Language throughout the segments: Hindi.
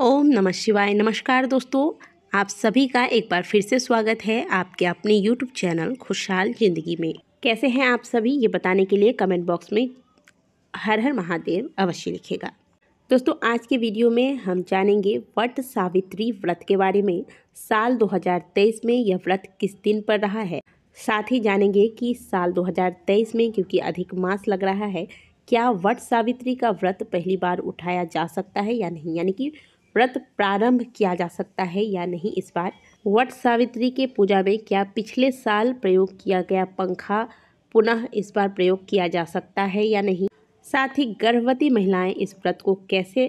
ओम नमः शिवाय। नमस्कार दोस्तों, आप सभी का एक बार फिर से स्वागत है आपके अपने यूट्यूब चैनल खुशहाल ज़िंदगी में। कैसे हैं आप सभी, ये बताने के लिए कमेंट बॉक्स में हर हर महादेव अवश्य लिखिएगा। दोस्तों, आज के वीडियो में हम जानेंगे वट सावित्री व्रत के बारे में। साल 2023 में यह व्रत किस दिन पर रहा है। साथ ही जानेंगे कि साल 2023 में क्योंकि अधिक मास लग रहा है, क्या वट सावित्री का व्रत पहली बार उठाया जा सकता है या नहीं, यानी कि व्रत प्रारंभ किया जा सकता है या नहीं इस बार। वट सावित्री के पूजा में क्या पिछले साल प्रयोग किया गया पंखा पुनः इस बार प्रयोग किया जा सकता है या नहीं। साथ ही गर्भवती महिलाएं इस व्रत को कैसे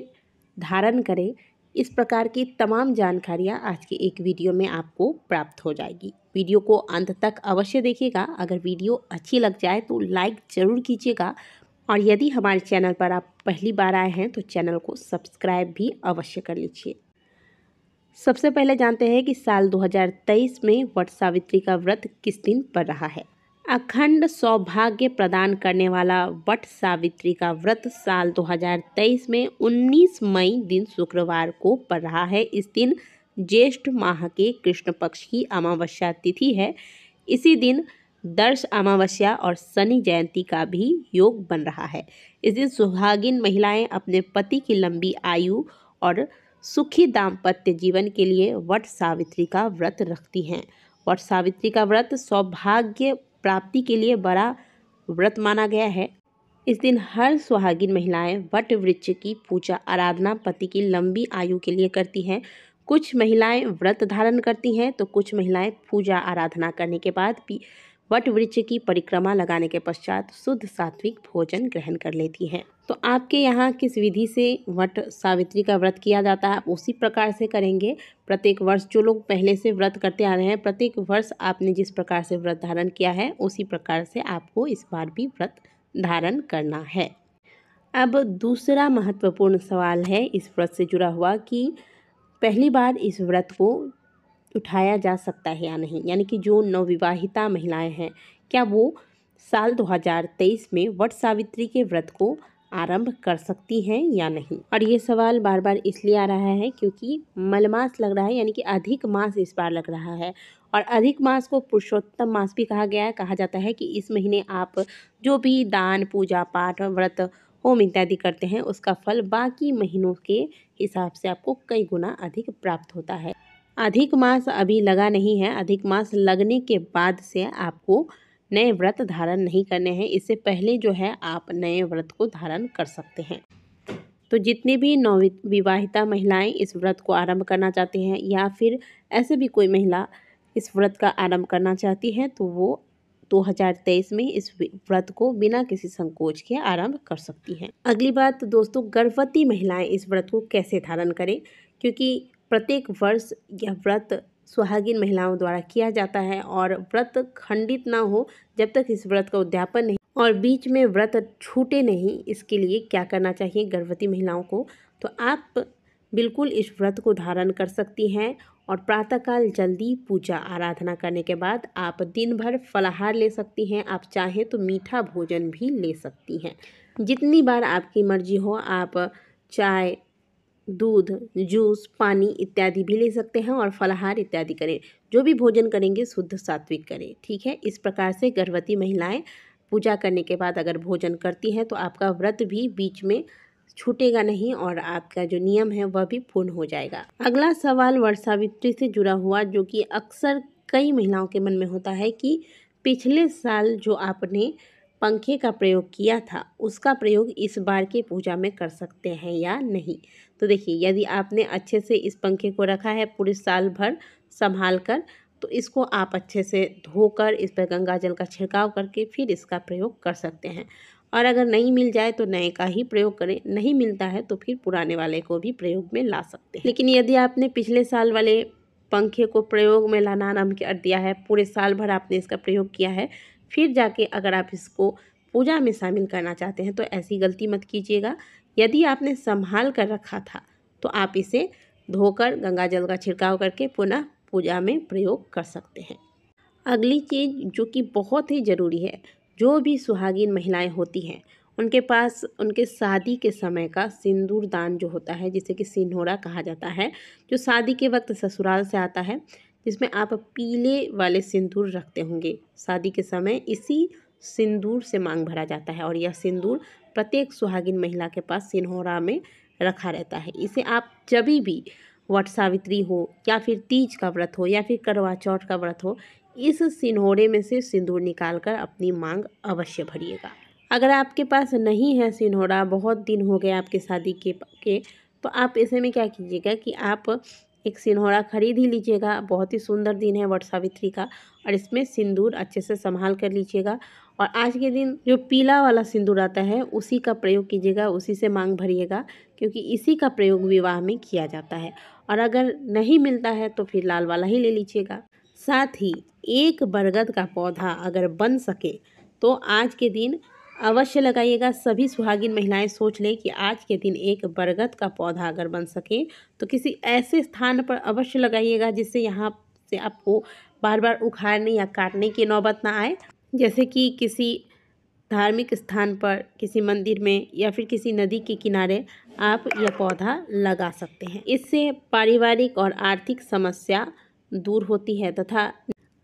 धारण करें, इस प्रकार की तमाम जानकारियां आज के एक वीडियो में आपको प्राप्त हो जाएगी। वीडियो को अंत तक अवश्य देखिएगा। अगर वीडियो अच्छी लग जाए तो लाइक ज़रूर कीजिएगा, और यदि हमारे चैनल पर आप पहली बार आए हैं तो चैनल को सब्सक्राइब भी अवश्य कर लीजिए। सबसे पहले जानते हैं कि साल 2023 में वट सावित्री का व्रत किस दिन पर रहा है। अखंड सौभाग्य प्रदान करने वाला वट सावित्री का व्रत साल 2023 में 19 मई दिन शुक्रवार को पड़ रहा है। इस दिन ज्येष्ठ माह के कृष्ण पक्ष की अमावस्या तिथि है। इसी दिन दर्श अमावस्या और शनि जयंती का भी योग बन रहा है। इस दिन सुहागिन महिलाएं अपने पति की लंबी आयु और सुखी दाम्पत्य जीवन के लिए वट सावित्री का व्रत रखती हैं। वट सावित्री का व्रत सौभाग्य प्राप्ति के लिए बड़ा व्रत माना गया है। इस दिन हर सुहागिन महिलाएं वट वृक्ष की पूजा आराधना पति की लंबी आयु के लिए करती हैं। कुछ महिलाएं व्रत धारण करती हैं तो कुछ महिलाएं पूजा आराधना करने के बाद भी वट वृक्ष की परिक्रमा लगाने के पश्चात शुद्ध सात्विक भोजन ग्रहण कर लेती हैं। तो आपके यहाँ किस विधि से वट सावित्री का व्रत किया जाता है, आप उसी प्रकार से करेंगे। प्रत्येक वर्ष जो लोग पहले से व्रत करते आ रहे हैं, प्रत्येक वर्ष आपने जिस प्रकार से व्रत धारण किया है उसी प्रकार से आपको इस बार भी व्रत धारण करना है। अब दूसरा महत्वपूर्ण सवाल है इस व्रत से जुड़ा हुआ कि पहली बार इस व्रत को उठाया जा सकता है या नहीं, यानी कि जो नवविवाहिता महिलाएं हैं क्या वो साल 2023 में वट सावित्री के व्रत को आरंभ कर सकती हैं या नहीं। और ये सवाल बार बार इसलिए आ रहा है क्योंकि मलमास लग रहा है, यानी कि अधिक मास इस बार लग रहा है। और अधिक मास को पुरुषोत्तम मास भी कहा गया है। कहा जाता है कि इस महीने आप जो भी दान पूजा पाठ व्रत होम इत्यादि करते हैं उसका फल बाकी महीनों के हिसाब से आपको कई गुना अधिक प्राप्त होता है। अधिक मास अभी लगा नहीं है। अधिक मास लगने के बाद से आपको नए व्रत धारण नहीं करने हैं। इससे पहले जो है आप नए व्रत को धारण कर सकते हैं। तो जितनी भी नवविवाहिता महिलाएं इस व्रत को आरंभ करना चाहती हैं या फिर ऐसे भी कोई महिला इस व्रत का आरंभ करना चाहती है तो वो 2023 में इस व्रत को बिना किसी संकोच के आरंभ कर सकती हैं। अगली बात दोस्तों, गर्भवती महिलाएं इस व्रत को कैसे धारण करें, क्योंकि प्रत्येक वर्ष यह व्रत सुहागिन महिलाओं द्वारा किया जाता है और व्रत खंडित ना हो जब तक इस व्रत का उद्यापन नहीं और बीच में व्रत छूटे नहीं, इसके लिए क्या करना चाहिए गर्भवती महिलाओं को। तो आप बिल्कुल इस व्रत को धारण कर सकती हैं और प्रातःकाल जल्दी पूजा आराधना करने के बाद आप दिन भर फलाहार ले सकती हैं। आप चाहें तो मीठा भोजन भी ले सकती हैं। जितनी बार आपकी मर्जी हो आप चाय दूध जूस पानी इत्यादि भी ले सकते हैं और फलाहार इत्यादि करें। जो भी भोजन करेंगे शुद्ध सात्विक करें, ठीक है। इस प्रकार से गर्भवती महिलाएं पूजा करने के बाद अगर भोजन करती हैं तो आपका व्रत भी बीच में छूटेगा नहीं और आपका जो नियम है वह भी पूर्ण हो जाएगा। अगला सवाल वट सावित्री से जुड़ा हुआ, जो कि अक्सर कई महिलाओं के मन में होता है कि पिछले साल जो आपने पंखे का प्रयोग किया था उसका प्रयोग इस बार के पूजा में कर सकते हैं या नहीं। तो देखिए, यदि आपने अच्छे से इस पंखे को रखा है पूरे साल भर संभाल कर, तो इसको आप अच्छे से धोकर इस पर गंगा जल का छिड़काव करके फिर इसका प्रयोग कर सकते हैं। और अगर नहीं मिल जाए तो नए का ही प्रयोग करें, नहीं मिलता है तो फिर पुराने वाले को भी प्रयोग में ला सकते हैं। लेकिन यदि आपने पिछले साल वाले पंखे को प्रयोग में लाना आरंभ कर दिया है, पूरे साल भर आपने इसका प्रयोग किया है, फिर जाके अगर आप इसको पूजा में शामिल करना चाहते हैं तो ऐसी गलती मत कीजिएगा। यदि आपने संभाल कर रखा था तो आप इसे धोकर गंगा जल का छिड़काव करके पुनः पूजा में प्रयोग कर सकते हैं। अगली चीज़ जो कि बहुत ही ज़रूरी है, जो भी सुहागिन महिलाएं होती हैं उनके पास उनके शादी के समय का सिंदूर दान जो होता है, जिसे कि सिंदूरा कहा जाता है, जो शादी के वक्त ससुराल से आता है, जिसमें आप पीले वाले सिंदूर रखते होंगे। शादी के समय इसी सिंदूर से मांग भरा जाता है और यह सिंदूर प्रत्येक सुहागिन महिला के पास सिंदूरा में रखा रहता है। इसे आप जब भी वट सावित्री हो या फिर तीज का व्रत हो या फिर करवा चौथ का व्रत हो, इस सिंदूरे में से सिंदूर निकालकर अपनी मांग अवश्य भरिएगा। अगर आपके पास नहीं है सिंदूरा, बहुत दिन हो गए आपके शादी के तो आप ऐसे में क्या कीजिएगा कि आप एक सिंदूरा खरीद ही लीजिएगा। बहुत ही सुंदर दिन है वट सावित्री का और इसमें सिंदूर अच्छे से संभाल कर लीजिएगा। और आज के दिन जो पीला वाला सिंदूर आता है उसी का प्रयोग कीजिएगा, उसी से मांग भरिएगा, क्योंकि इसी का प्रयोग विवाह में किया जाता है। और अगर नहीं मिलता है तो फिर लाल वाला ही ले लीजिएगा। साथ ही एक बरगद का पौधा अगर बन सके तो आज के दिन अवश्य लगाइएगा। सभी सुहागिन महिलाएं सोच लें कि आज के दिन एक बरगद का पौधा अगर बन सके तो किसी ऐसे स्थान पर अवश्य लगाइएगा जिससे यहाँ से आपको बार बार उखाड़ने या काटने की नौबत ना आए। जैसे कि किसी धार्मिक स्थान पर, किसी मंदिर में या फिर किसी नदी के किनारे आप यह पौधा लगा सकते हैं। इससे पारिवारिक और आर्थिक समस्या दूर होती है तथा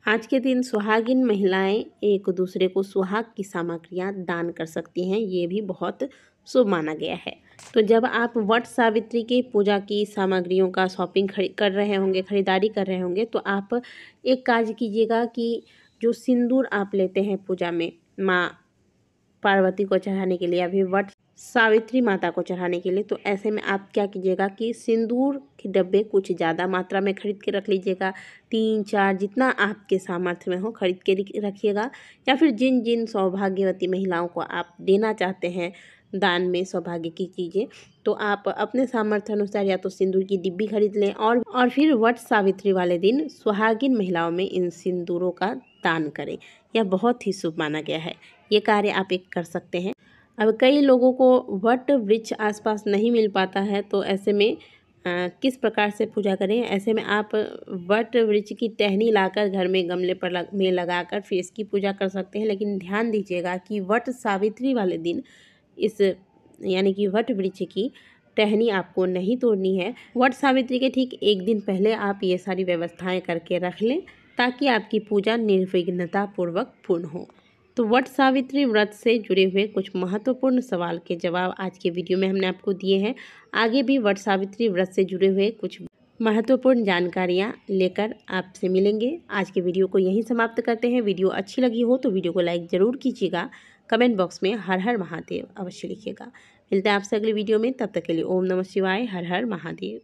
आज के दिन सुहागिन महिलाएं एक दूसरे को सुहाग की सामग्रियां दान कर सकती हैं। ये भी बहुत शुभ माना गया है। तो जब आप वट सावित्री की पूजा की सामग्रियों का शॉपिंग कर रहे होंगे, खरीदारी कर रहे होंगे, तो आप एक कार्य कीजिएगा कि जो सिंदूर आप लेते हैं पूजा में माँ पार्वती को चढ़ाने के लिए या फिर वट सावित्री माता को चढ़ाने के लिए, तो ऐसे में आप क्या कीजिएगा कि सिंदूर के डब्बे कुछ ज़्यादा मात्रा में खरीद के रख लीजिएगा। 3-4 जितना आपके सामर्थ्य में हो खरीद के रखिएगा। या फिर जिन जिन सौभाग्यवती महिलाओं को आप देना चाहते हैं दान में सौभाग्य की चीज़ें, तो आप अपने सामर्थ्य अनुसार या तो सिंदूर की डिब्बी खरीद लें और फिर वट सावित्री वाले दिन सुहागिन महिलाओं में इन सिंदूरों का दान करें। यह बहुत ही शुभ माना गया है। ये कार्य आप एक कर सकते हैं। अब कई लोगों को वट वृक्ष आसपास नहीं मिल पाता है, तो ऐसे में किस प्रकार से पूजा करें। ऐसे में आप वट वृक्ष की टहनी लाकर घर में गमले पर में लगाकर फिर इसकी पूजा कर सकते हैं। लेकिन ध्यान दीजिएगा कि वट सावित्री वाले दिन इस यानी कि वट वृक्ष की टहनी आपको नहीं तोड़नी है। वट सावित्री के ठीक एक दिन पहले आप ये सारी व्यवस्थाएं करके रख लें ताकि आपकी पूजा निर्विघ्नता पूर्वक पूर्ण हो। तो वट सावित्री व्रत से जुड़े हुए कुछ महत्वपूर्ण सवाल के जवाब आज के वीडियो में हमने आपको दिए हैं। आगे भी वट सावित्री व्रत से जुड़े हुए कुछ महत्वपूर्ण जानकारियाँ लेकर आपसे मिलेंगे। आज के वीडियो को यहीं समाप्त करते हैं। वीडियो अच्छी लगी हो तो वीडियो को लाइक ज़रूर कीजिएगा। कमेंट बॉक्स में हर हर महादेव अवश्य लिखिएगा। मिलते हैं आपसे अगली वीडियो में, तब तक के लिए ओम नमः शिवाय, हर हर महादेव।